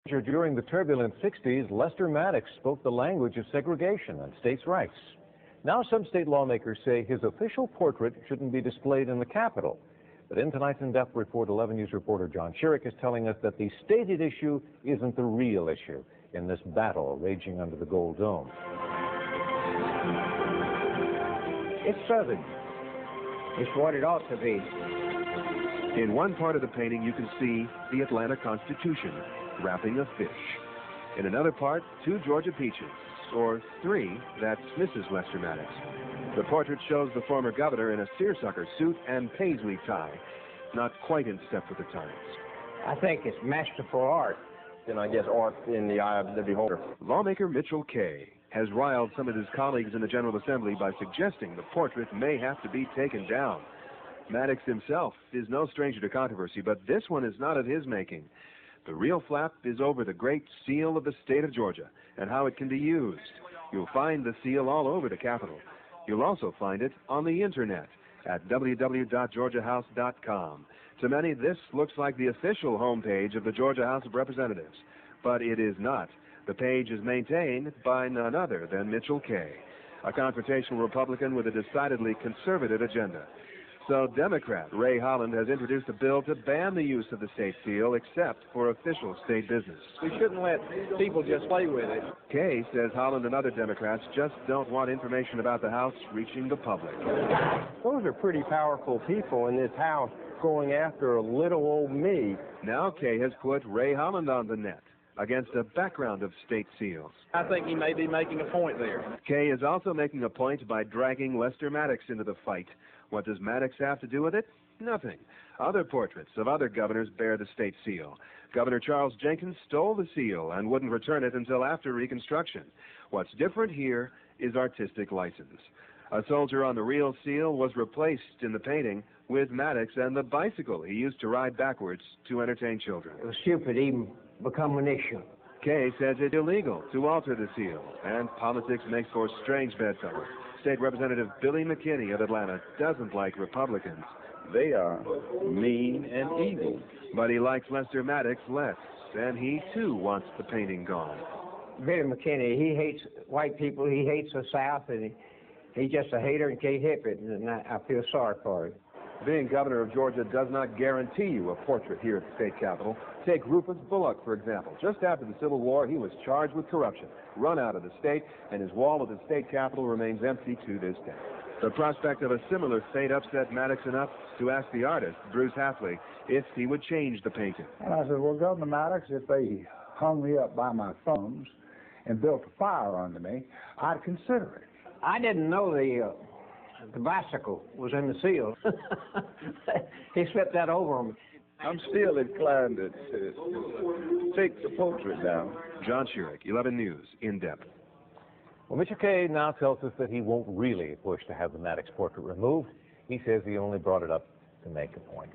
During the turbulent 60s, Lester Maddox spoke the language of segregation and states' rights. Now some state lawmakers say his official portrait shouldn't be displayed in the Capitol. But in tonight's in-depth report, 11 News reporter John Schierick is telling us that the stated issue isn't the real issue in this battle raging under the Gold Dome. It's Southern. It's what it ought to be. In one part of the painting, you can see the Atlanta Constitution wrapping a fish. In another part, 2 Georgia peaches, or 3, that's Mrs. Lester Maddox. The portrait shows the former governor in a seersucker suit and paisley tie, not quite in step with the times. I think it's masterful art. And I guess art in the eye of the beholder. Lawmaker Mitchell Kaye has riled some of his colleagues in the General Assembly by suggesting the portrait may have to be taken down. Maddox himself is no stranger to controversy, but this one is not of his making. The real flap is over the great seal of the state of Georgia and how it can be used. You'll find the seal all over the Capitol. You'll also find it on the internet at www.georgiahouse.com. To many, this looks like the official homepage of the Georgia House of Representatives, but it is not. The page is maintained by none other than Mitchell Kaye, a confrontational Republican with a decidedly conservative agenda. So Democrat Ray Holland has introduced a bill to ban the use of the state seal except for official state business. We shouldn't let people just play with it. Kaye says Holland and other Democrats just don't want information about the House reaching the public. Those are pretty powerful people in this House going after a little old me. Now Kaye has put Ray Holland on the net against a background of state seals. I think he may be making a point there. Kaye is also making a point by dragging Lester Maddox into the fight. What does Maddox have to do with it? Nothing. Other portraits of other governors bear the state seal. Governor Charles Jenkins stole the seal and wouldn't return it until after Reconstruction. What's different here is artistic license. A soldier on the real seal was replaced in the painting with Maddox and the bicycle he used to ride backwards to entertain children. It was stupid to even become an issue. Kaye says it's illegal to alter the seal, and politics makes for strange bedfellows. State Representative Billy McKinney of Atlanta doesn't like Republicans. They are mean and evil. But he likes Lester Maddox less, and he too wants the painting gone. Billy McKinney, he hates white people, he hates the South, and he's just a hater and can't help it, and I feel sorry for him. Being governor of Georgia does not guarantee you a portrait here at the state capitol. Take Rufus Bullock, for example. Just after the Civil War, he was charged with corruption, run out of the state, and his wall of the state capitol remains empty to this day. The prospect of a similar fate upset Maddox enough to ask the artist, Bruce Hafley, if he would change the painting. And I said, well, Governor Maddox, if they hung me up by my thumbs and built a fire under me, I'd consider it. I didn't know the bicycle was in the seal. He slipped that over me. I'm still inclined to take the portrait down. John Schierick, 11 News, in depth. Well, Mr. Kaye now tells us that he won't really push to have the Maddox portrait removed. He says he only brought it up to make a point.